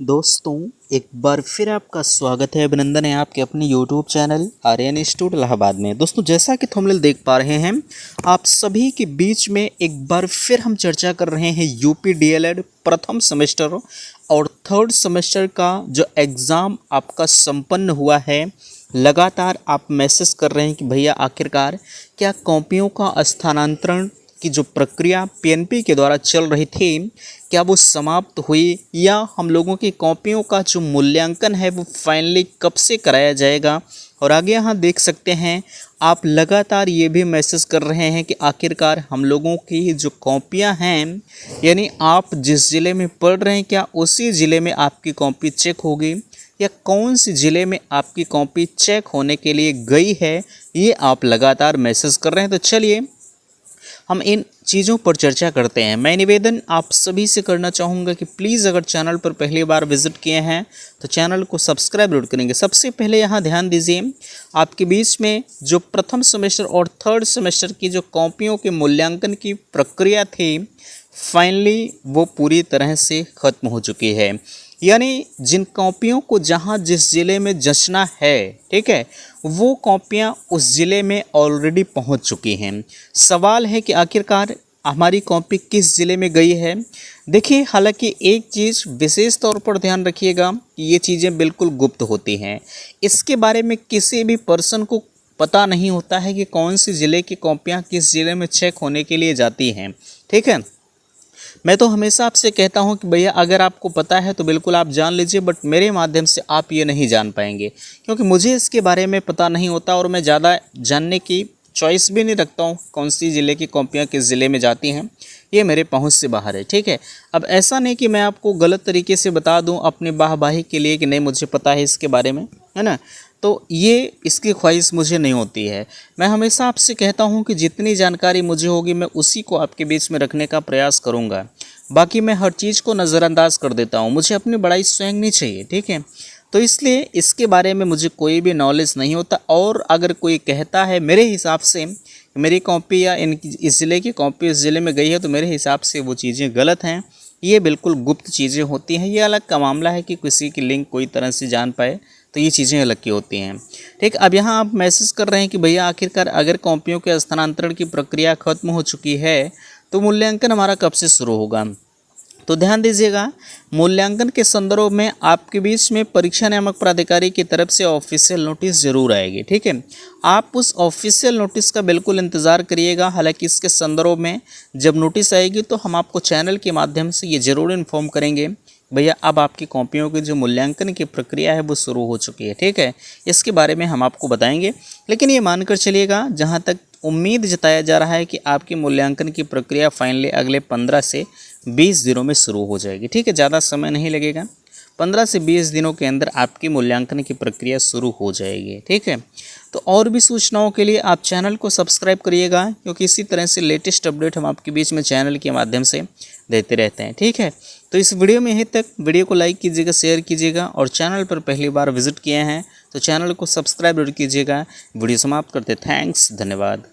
दोस्तों, एक बार फिर आपका स्वागत है, अभिनंदन है आपके अपने YouTube channel Aryan institute Allahabad में। दोस्तों, जैसा कि थंबनेल देख पा रहे हैं, आप सभी के बीच में एक बार फिर हम चर्चा कर रहे हैं यूपी डीएलएड प्रथम सेमेस्टर और थर्ड सेमेस्टर का जो एग्ज़ाम आपका संपन्न हुआ है। लगातार आप मैसेज कर रहे हैं कि भैया आखिरकार क्या कॉपियों का स्थानांतरण की जो प्रक्रिया पीएनपी के द्वारा चल रही थी, क्या वो समाप्त हुई या हम लोगों की कॉपियों का जो मूल्यांकन है वो फाइनली कब से कराया जाएगा। और आगे यहाँ देख सकते हैं आप लगातार ये भी मैसेज कर रहे हैं कि आखिरकार हम लोगों की जो कॉपियाँ हैं, यानी आप जिस ज़िले में पढ़ रहे हैं क्या उसी ज़िले में आपकी कॉपी चेक होगी या कौन सी ज़िले में आपकी कॉपी चेक होने के लिए गई है, ये आप लगातार मैसेज कर रहे हैं। तो चलिए हम इन चीज़ों पर चर्चा करते हैं। मैं निवेदन आप सभी से करना चाहूँगा कि प्लीज़ अगर चैनल पर पहली बार विजिट किए हैं तो चैनल को सब्सक्राइब जरूर करेंगे। सबसे पहले यहाँ ध्यान दीजिए, आपके बीच में जो प्रथम सेमेस्टर और थर्ड सेमेस्टर की जो कॉपियों के मूल्यांकन की प्रक्रिया थी, फाइनली वो पूरी तरह से ख़त्म हो चुकी है। यानी जिन कॉपियों को जहाँ जिस ज़िले में जचना है, ठीक है, वो कॉपियाँ उस ज़िले में ऑलरेडी पहुँच चुकी हैं। सवाल है कि आखिरकार हमारी कॉपी किस ज़िले में गई है। देखिए, हालांकि एक चीज़ विशेष तौर पर ध्यान रखिएगा कि ये चीज़ें बिल्कुल गुप्त होती हैं। इसके बारे में किसी भी पर्सन को पता नहीं होता है कि कौन सी ज़िले की कॉपियाँ किस ज़िले में चेक होने के लिए जाती हैं, ठीक है। मैं तो हमेशा आपसे कहता हूं कि भैया अगर आपको पता है तो बिल्कुल आप जान लीजिए, बट मेरे माध्यम से आप ये नहीं जान पाएंगे क्योंकि मुझे इसके बारे में पता नहीं होता और मैं ज़्यादा जानने की चॉइस भी नहीं रखता हूं कौन सी ज़िले की कॉपियां किस ज़िले में जाती हैं। ये मेरे पहुंच से बाहर है, ठीक है। अब ऐसा नहीं कि मैं आपको गलत तरीके से बता दूँ अपनी वाहवाही के लिए कि नहीं मुझे पता है इसके बारे में, है ना। तो ये इसकी ख्वाहिश मुझे नहीं होती है। मैं हमेशा आपसे कहता हूँ कि जितनी जानकारी मुझे होगी मैं उसी को आपके बीच में रखने का प्रयास करूँगा। बाकी मैं हर चीज़ को नज़रअंदाज कर देता हूँ, मुझे अपनी बड़ाई स्वयं नहीं चाहिए, ठीक है। तो इसलिए इसके बारे में मुझे कोई भी नॉलेज नहीं होता। और अगर कोई कहता है मेरे हिसाब से मेरी कॉपी या इस ज़िले की कॉपी इस ज़िले में गई है, तो मेरे हिसाब से वो चीज़ें गलत हैं। ये बिल्कुल गुप्त चीज़ें होती हैं। ये अलग का मामला है कि किसी की लिंक कोई तरह से जान पाए, तो ये चीज़ें अलग की होती हैं, ठीक। अब यहाँ आप मैसेज कर रहे हैं कि भैया आखिरकार अगर कॉपियों के स्थानांतरण की प्रक्रिया खत्म हो चुकी है तो मूल्यांकन हमारा कब से शुरू होगा। तो ध्यान दीजिएगा, मूल्यांकन के संदर्भ में आपके बीच में परीक्षा नियामक प्राधिकारी की तरफ से ऑफिशियल नोटिस जरूर आएगी, ठीक है। आप उस ऑफिशियल नोटिस का बिल्कुल इंतज़ार करिएगा। हालांकि इसके संदर्भ में जब नोटिस आएगी तो हम आपको चैनल के माध्यम से ये ज़रूर इन्फॉर्म करेंगे भैया अब आपकी कॉपियों की जो मूल्यांकन की प्रक्रिया है वो शुरू हो चुकी है, ठीक है। इसके बारे में हम आपको बताएंगे। लेकिन ये मानकर चलिएगा, जहाँ तक उम्मीद जताया जा रहा है कि आपकी मूल्यांकन की प्रक्रिया फाइनली अगले 15 से 20 दिनों में शुरू हो जाएगी, ठीक है। ज़्यादा समय नहीं लगेगा, 15 से 20 दिनों के अंदर आपकी मूल्यांकन की प्रक्रिया शुरू हो जाएगी, ठीक है। तो और भी सूचनाओं के लिए आप चैनल को सब्सक्राइब करिएगा, क्योंकि इसी तरह से लेटेस्ट अपडेट हम आपके बीच में चैनल के माध्यम से देते रहते हैं, ठीक है। तो इस वीडियो में यहीं तक। वीडियो को लाइक कीजिएगा, शेयर कीजिएगा और चैनल पर पहली बार विजिट किए हैं तो चैनल को सब्सक्राइब जरूर कीजिएगा। वीडियो समाप्त करते, थैंक्स, धन्यवाद।